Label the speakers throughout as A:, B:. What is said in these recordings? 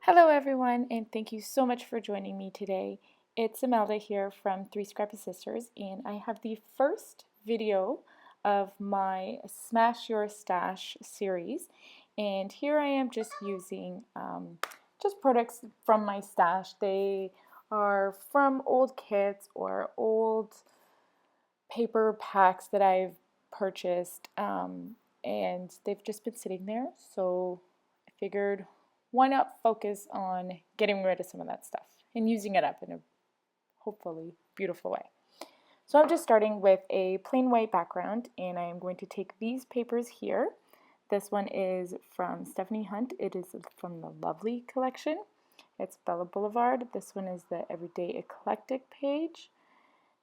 A: Hello everyone, and thank you so much for joining me today. It's Imelda here from Three Scrappy Sisters, and I have the first video of my Smash Your Stash series. And here I am just using just products from my stash. They are from old kits or old paper packs that I've purchased, and they've just been sitting there. So I figured, why not focus on getting rid of some of that stuff and using it up in a hopefully beautiful way. So I'm just starting with a plain white background, and I am going to take these papers here. This one is from Stephanie Hunt. It is from the Lovely collection. It's Bella Boulevard. This one is the Everyday Eclectic page.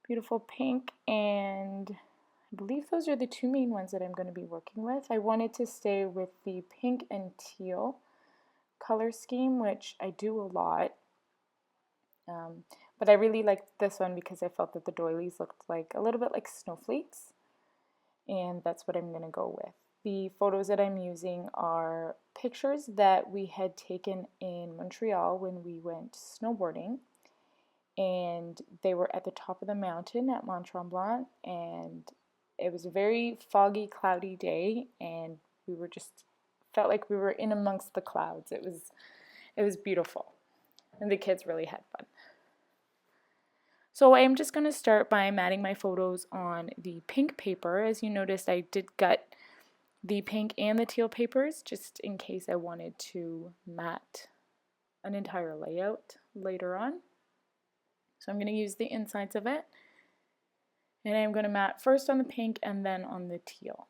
A: Beautiful pink, and I believe those are the two main ones that I'm going to be working with. I wanted to stay with the pink and teal color scheme, which I do a lot. But I really liked this one because I felt that the doilies looked like a little bit like snowflakes, and that's what I'm going to go with. The photos that I'm using are pictures that we had taken in Montreal when we went snowboarding, and they were at the top of the mountain at Mont Tremblant, and it was a very foggy, cloudy day, and we were just felt like we were in amongst the clouds. It was beautiful, and the kids really had fun. So I'm just going to start by matting my photos on the pink paper. As you noticed, I did gut the pink and the teal papers just in case I wanted to mat an entire layout later on. So I'm going to use the insides of it, and I'm going to mat first on the pink and then on the teal.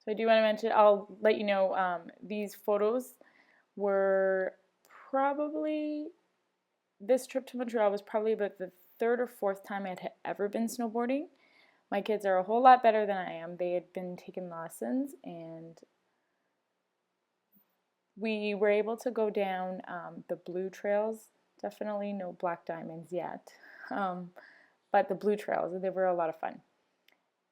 A: So I do want to mention, I'll let you know, these photos were probably, this trip to Montreal was probably about the third or fourth time I had ever been snowboarding. My kids are a whole lot better than I am. They had been taking lessons, and we were able to go down the blue trails. Definitely no black diamonds yet, but the blue trails, they were a lot of fun.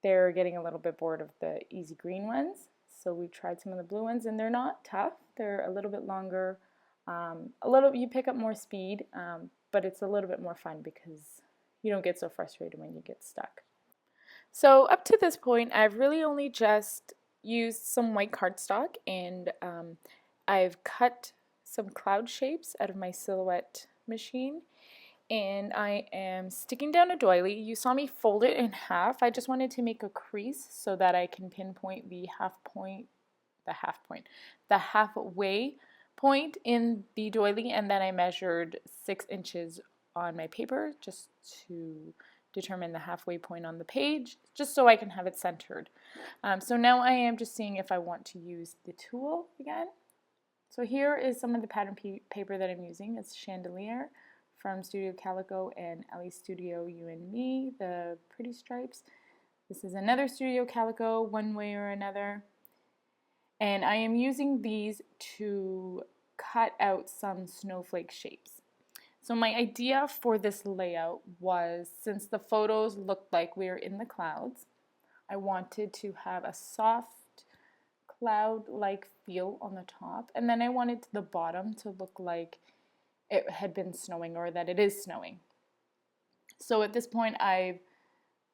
A: They're getting a little bit bored of the easy green ones, so we tried some of the blue ones, and they're not tough. They're a little bit longer. You pick up more speed, but it's a little bit more fun because you don't get so frustrated when you get stuck. So up to this point, I've really only just used some white cardstock, and I've cut some cloud shapes out of my silhouette machine, and I am sticking down a doily. You saw me fold it in half. I just wanted to make a crease so that I can pinpoint the halfway point in the doily, and then I measured 6 inches on my paper just to determine the halfway point on the page, just so I can have it centered. So now I am just seeing if I want to use the tulle again. So here is some of the pattern paper that I'm using. It's Chandelier from Studio Calico and Ellie Studio You and Me, the pretty stripes. This is another Studio Calico, One Way or Another. And I am using these to cut out some snowflake shapes. So my idea for this layout was, since the photos looked like we were in the clouds, I wanted to have a soft cloud-like feel on the top, and then I wanted the bottom to look like it had been snowing or that it is snowing. So at this point, I've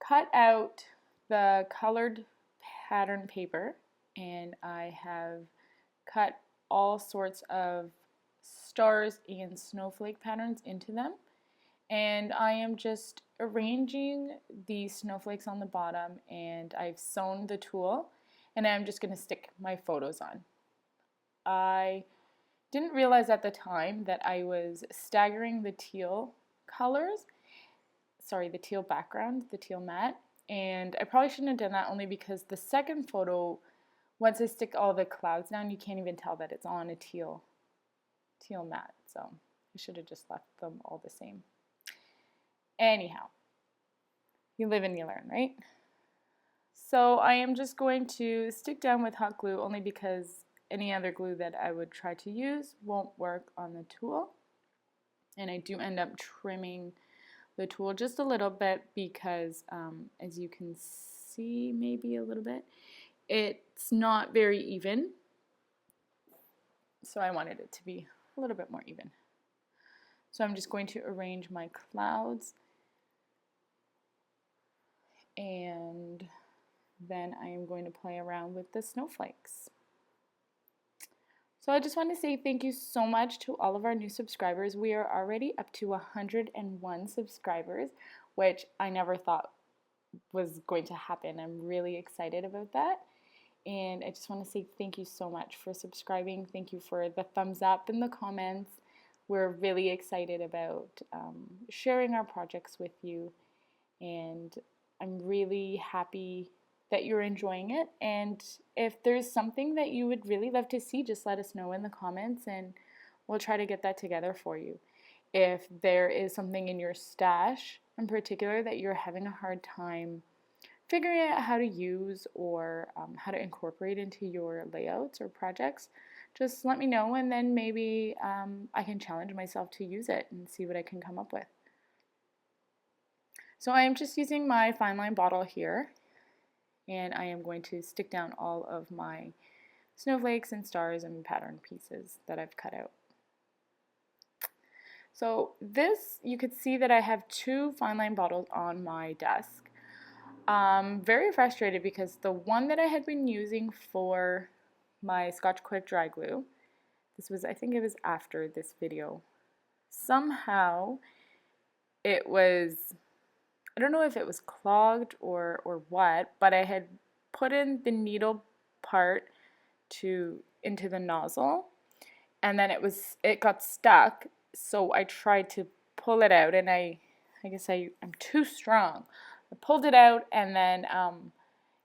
A: cut out the colored pattern paper, and I have cut all sorts of stars and snowflake patterns into them, and I am just arranging the snowflakes on the bottom, and I've sewn the tulle, and I'm just going to stick my photos on. I didn't realize at the time that I was staggering the teal colors, the teal background, the teal mat, and I probably shouldn't have done that, only because the second photo, once I stick all the clouds down, you can't even tell that it's on a teal mat, so I should have just left them all the same. Anyhow, you live and you learn, right? So I am just going to stick down with hot glue, only because any other glue that I would try to use won't work on the tulle. And I do end up trimming the tulle just a little bit because, as you can see maybe a little bit, it's not very even. So I wanted it to be a little bit more even. So I'm just going to arrange my clouds, and then I am going to play around with the snowflakes. So I just want to say thank you so much to all of our new subscribers. We are already up to 101 subscribers, which I never thought was going to happen. I'm really excited about that. And I just want to say thank you so much for subscribing. Thank you for the thumbs up and the comments. We're really excited about sharing our projects with you. And I'm really happy that you're enjoying it. And if there's something that you would really love to see, just let us know in the comments and we'll try to get that together for you. If there is something in your stash in particular that you're having a hard time figuring out how to use or how to incorporate into your layouts or projects, just let me know, and then maybe I can challenge myself to use it and see what I can come up with. So I am just using my fine line bottle here, and I am going to stick down all of my snowflakes and stars and pattern pieces that I've cut out. So this, you could see that I have 2 fine line bottles on my desk. Very frustrated because the one that I had been using for my Scotch Quick dry glue, this was, I think it was after this video, somehow it was, I don't know if it was clogged or what, but I had put in the needle part into the nozzle, and then it got stuck, so I tried to pull it out, and I guess I'm too strong. I pulled it out, and then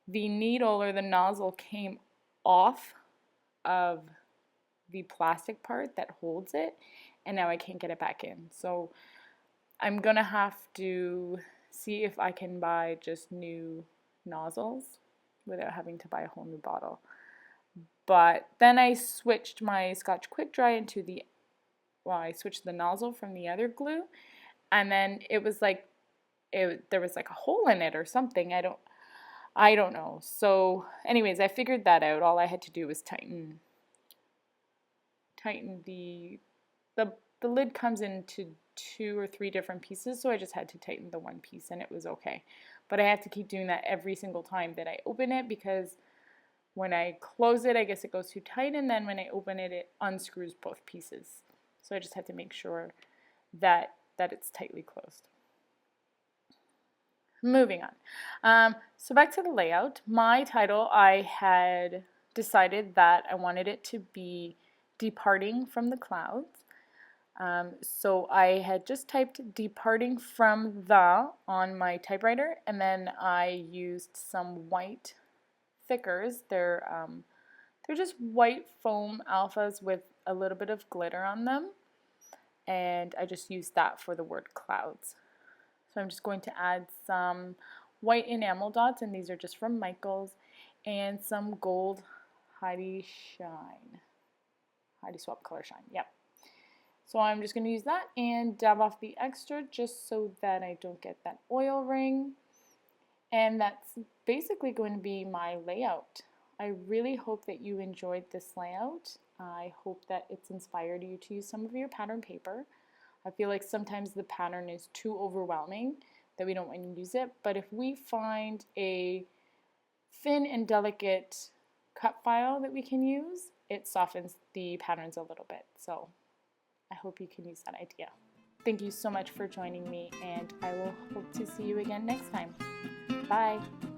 A: the needle or the nozzle came off of the plastic part that holds it, and now I can't get it back in. So I'm gonna have to see if I can buy just new nozzles without having to buy a whole new bottle. But then I switched my Scotch Quick Dry into I switched the nozzle from the other glue, and then it was like there was like a hole in it or something. I don't know. So anyways, I figured that out. All I had to do was tighten the lid comes into 2 or 3 different pieces, so I just had to tighten the one piece and it was okay. But I have to keep doing that every single time that I open it, because when I close it, I guess it goes too tight, and then when I open it, it unscrews both pieces. So I just have to make sure that it's tightly closed. Moving on. So back to the layout. My title, I had decided that I wanted it to be Departing from the Clouds. So I had just typed departing from the on my typewriter, and then I used some white thickers. They're just white foam alphas with a little bit of glitter on them, and I just used that for the word clouds. So I'm just going to add some white enamel dots, and these are just from Michaels, and some gold Heidi Swapp Color Shine. Yep. So I'm just going to use that and dab off the extra just so that I don't get that oil ring. And that's basically going to be my layout. I really hope that you enjoyed this layout. I hope that it's inspired you to use some of your pattern paper. I feel like sometimes the pattern is too overwhelming that we don't want to use it, but if we find a thin and delicate cut file that we can use, it softens the patterns a little bit. So I hope you can use that idea. Thank you so much for joining me, and I will hope to see you again next time. Bye!